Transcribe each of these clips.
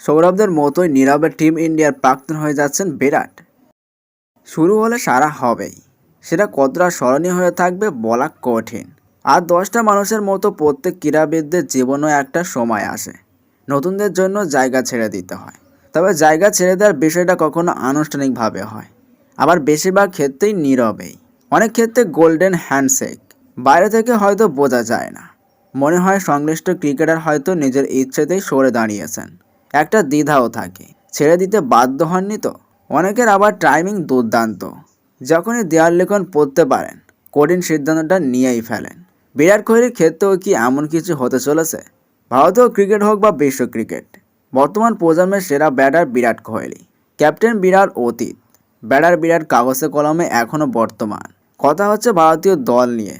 সৌরভদের মতোই নীরবে টিম ইন্ডিয়ার প্রাক্তন হয়ে যাচ্ছেন বিরাট। শুরু হলে সারা হবেই, সেটা কতটা স্মরণীয় হয়ে থাকবে বলা কঠিন। আর 10টা মানুষের মতো প্রত্যেক ক্রীড়াবিদদের জীবনেও একটা সময় আসে নতুনদের জন্য জায়গা ছেড়ে দিতে হয়। তবে জায়গা ছেড়ে দেওয়ার বিষয়টা কখনো আনুষ্ঠানিকভাবে হয়, আবার বেশিরভাগ ক্ষেত্রেই নীরবেই। অনেক ক্ষেত্রে গোল্ডেন হ্যান্ডশেক, বাইরে থেকে হয়তো বোঝা যায় না, মনে হয় সংশ্লিষ্ট ক্রিকেটার হয়তো নিজের ইচ্ছেতেই সরে দাঁড়িয়েছেন। একটা দ্বিধাও থাকে, ছেড়ে দিতে বাধ্য হননি তো। অনেকের আবার টাইমিং দুর্দান্ত, যখনই দেয়াল লিখন পড়তে পারেন কঠিন সিদ্ধান্তটা নিয়েই ফেলেন। বিরাট কোহলির ক্ষেত্রেও কি এমন কিছু হতে চলেছে? ভারতীয় ক্রিকেট হোক বা বিশ্ব ক্রিকেট, বর্তমান প্রজন্মের সেরা ব্যাটার বিরাট কোহলি। ক্যাপ্টেন বিরাট অতীত, ব্যাটার বিরাট কাগজে কলমে এখনও বর্তমান। কথা হচ্ছে ভারতীয় দল নিয়ে।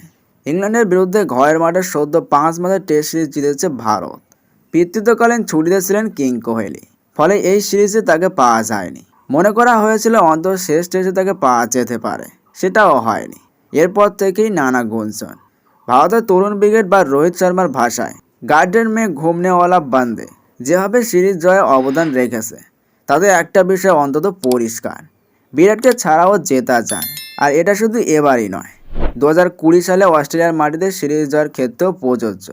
ইংল্যান্ডের বিরুদ্ধে ঘরের মাঠে সদ্য 5 ম্যাচের টেস্ট সিরিজ জিতেছে ভারত। পিতৃত্বকালীন ছুটিতে ছিলেন কিং কোহলি, ফলে এই সিরিজে তাকে পাওয়া যায়নি। মনে করা হয়েছিল অন্তত শেষ টেস্টে তাকে পাওয়া যেতে পারে, সেটাও হয়নি। এরপর থেকেই নানা গুঞ্জন। ভারতের তরুণ ব্রিগেড বা রোহিত শর্মার ভাষায় গার্ডেন মে ঘুমনেওয়ালা বান্দে যেভাবে সিরিজ জয়ে অবদান রেখেছে, তাতে একটা বিষয় অন্তত পরিষ্কার, বিরাটকে ছাড়াও জেতা যায়। আর এটা শুধু এবারই নয়, 2020 সালে অস্ট্রেলিয়ার মাটিতে সিরিজ জয়ের ক্ষেত্রেও প্রযোজ্য।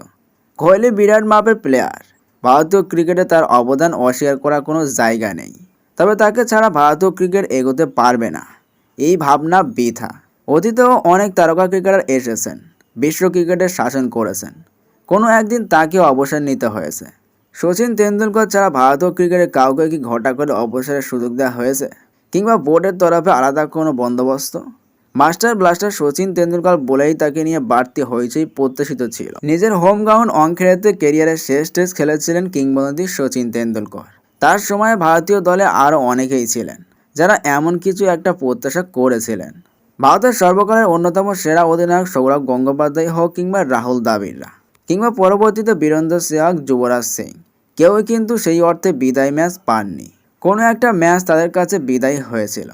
কোহলি বিরাট মাপের প্লেয়ার, ভারতীয় ক্রিকেটে তার অবদান অস্বীকার করার কোনো জায়গা নেই। তবে তাকে ছাড়া ভারতীয় ক্রিকেট এগোতে পারবে না, এই ভাবনা বৃথা। অতীতেও অনেক তারকা ক্রিকেটার এসেছেন, বিশ্ব ক্রিকেটের শাসন করেছেন, কোনো একদিন তাকেও অবসর নিতে হয়েছে। সচিন তেন্ডুলকর ছাড়া ভারতীয় ক্রিকেটে কাউকে কি ঘটা করে অবসরের সুযোগ দেওয়া হয়েছে, কিংবা বোর্ডের তরফে আলাদা কোনো বন্দোবস্ত? মাস্টার ব্লাস্টার সচিন তেন্ডুলকর বলেই তাকে নিয়ে বাড়তি হইচই প্রত্যাশিত ছিল। নিজের হোম গ্রাউন্ড অঙ্কেরাতে কেরিয়ারের শেষ টেস্ট খেলেছিলেন কিংবদন্তি সচিন তেন্ডুলকর। তার সময় ভারতীয় দলে আরও অনেকেই ছিলেন যারা এমন কিছু একটা প্রত্যাশা করেছিলেন। ভারতের সর্বকালের অন্যতম সেরা অধিনায়ক সৌরভ গঙ্গোপাধ্যায় হোক কিংবা রাহুল দ্রাবিড়রা, কিংবা পরবর্তীতে বীরেন্দ্র সেহবাগ, যুবরাজ সিং, কেউই কিন্তু সেই অর্থে বিদায় ম্যাচ পাননি। কোনো একটা ম্যাচ তাদের কাছে বিদায় হয়েছিল।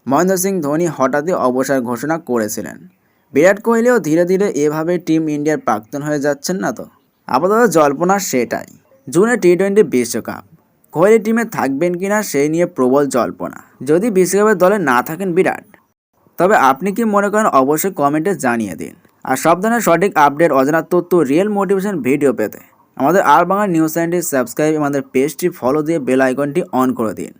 মহেন্দ্র সিং ধোনি হঠাৎই অবসর ঘোষণা করেছিলেন। বিরাট কোহলিও ধীরে ধীরে এভাবে টিম ইন্ডিয়ার প্রাক্তন হয়ে যাচ্ছেন না তো? আপাতত জল্পনা সেটাই। জুনে টি-20 বিশ্বকাপ, কোহলি টিমে থাকবেন কিনা সেই নিয়ে প্রবল জল্পনা। যদি বিশ্বকাপের দলে না থাকেন বিরাট, তবে আপনি কি মনে করেন অবশ্যই কমেন্টে জানিয়ে দিন। আর সব ধরনের সঠিক আপডেট, অজানা তথ্য, রিয়েল মোটিভেশন ভিডিও পেতে আমাদের আর বাংলা নিউজ চ্যানেলটি সাবস্ক্রাইব, আমাদের পেজটি ফলো দিয়ে বেল আইকনটি অন করে দিন।